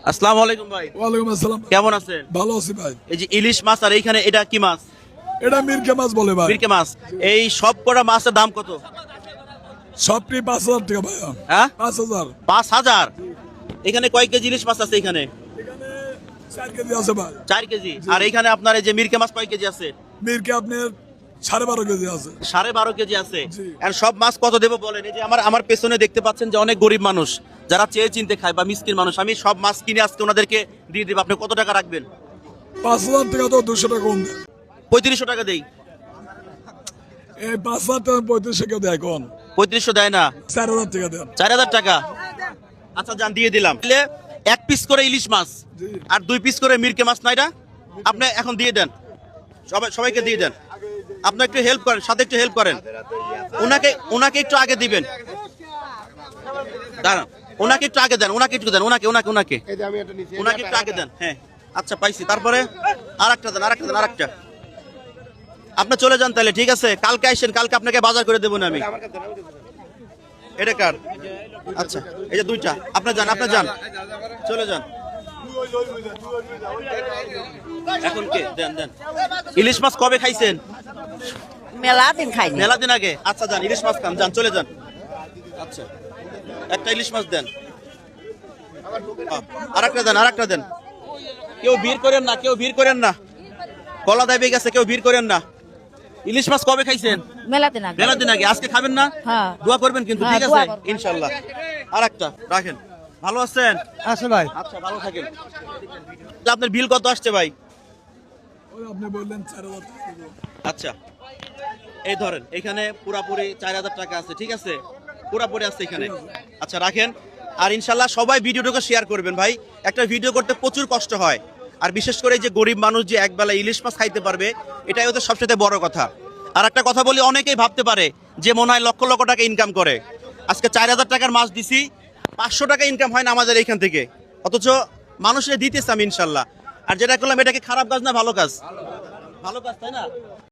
আসসালামু আলাইকুম ভাই। ওয়ালাইকুম আসসালাম। কেমন আছেন? ভালো আছি ভাই। এই যে ইলিশ মাছ আর এইখানে এটা কি মাছ? এটা মিরকে মাছ বলে ভাই। মিরকে মাছ। এই সব কটা মাছের দাম কত? সবটি 5,000 টাকা ভাই। হ্যাঁ 5,000। 5,000। এখানে কয় কেজি ইলিশ মাছ আছে এখানে? এখানে 4 কেজি আছে ভাই। 4 কেজি। আর এখানে আপনার এই যে মিরকে মাছ কয় কেজি আছে? মিরকে আপনার 12.5 কেজি আছে। 12.5 কেজি আছে। জি। আর সব মাছ কত দেবো বলেন? এই যে আমার পেছনে দেখতে পাচ্ছেন যে অনেক গরিব মানুষ যারা চেয়ে চিনতে খায় বা মিসকিন মানুষ, আমি সব মাছ কিনে আজকে ওনাদেরকে দিয়ে দেবো। আপনি কত টাকা রাখবেন? 5,000 টাকা তো 200 টাকা কম দেয়। 3500 টাকা দেই। এই 5,000 টাকা 3500 টাকা দেয় কোন? 3500 দেয় না, 4,000 টাকা দেন। 4000 টাকা। আচ্ছা যান, দিয়ে দিলাম। তাহলে 1 পিস করে ইলিশ মাছ জি। আর 2 পিস করে মিরকে মাছ না এটা? আপনি এখন দিয়ে দেন, সবাইকে দিয়ে দেন। আপনি একটু হেল্প করেন, সাথে একটু হেল্প করেন। ওনাকে একটু আগে দিবেন। দাঁড়ান, ওনাকে একটু আগে দেন, ওনাকে একটু দেন, ওনাকে একটু আগে দেন। হ্যাঁ আচ্ছা পাইছি। তারপরে আরেকটা দেন, আরেকটা। আপনি চলে যান তাহলে, ঠিক আছে? কালকে আইসেন, কালকে আপনাকে বাজার করে দেবো না আমি। এটা কার? আচ্ছা এই যে 2টা। আপনি যান, চলে যান। এখন কে? দেন। ইলিশ মাছ কবে খাইছেন? মেলা দিন খাইনি। মেলা দিন আগে। আচ্ছা যান, ইলিশ মাছ খান, যান, চলে যান। আচ্ছা একটা ইলিশ মাছ দেন। আরেকটা দেন। কেউ ভিড় করেন না, কলা দাবি গেছে, কেউ ভিড় করেন না। ইলিশ মাছ কবে খাইছেন? মেলা দিন আগে। মেলা দিন আগে। আজকে খাবেন না? হ্যাঁ। দোয়া করবেন কিন্তু, হ্যাঁ, ঠিক আছে? দোয়া করব। ইনশাল্লাহ। আরেকটা রাখেন। ভালো আছেন? আছে ভাই। আচ্ছা ভালো থাকেন। আপনার বিল কত আসছে ভাই? ওই আপনি বললেন 4,000 টাকা দেব। আচ্ছা এই ধরেন, এখানে পুরাপুরি 4000 টাকা আছে, ঠিক আছে? পুরাপুরি আছে এখানে। আচ্ছা রাখেন। আর ইনশাল্লাহ সবাই ভিডিওটাকে শেয়ার করবেন ভাই। একটা ভিডিও করতে প্রচুর কষ্ট হয়, আর বিশেষ করে যে গরিব মানুষ যে একবেলা ইলিশ মাছ খাইতে পারবে, এটাই ওদের সবচেয়ে বড় কথা। আর একটা কথা বলি, অনেকেই ভাবতে পারে যে মনে হয় লক্ষ লক্ষ টাকা ইনকাম করে। আজকে 4000 টাকার মাছ দিছি, 500 টাকা ইনকাম হয় না আমাদের এইখান থেকে, অথচ মানুষের দিতেছে আমি ইনশাল্লাহ। আর যেটা করলাম, এটা কি খারাপ কাজ না ভালো কাজ? ভালো কাজ, তাই না?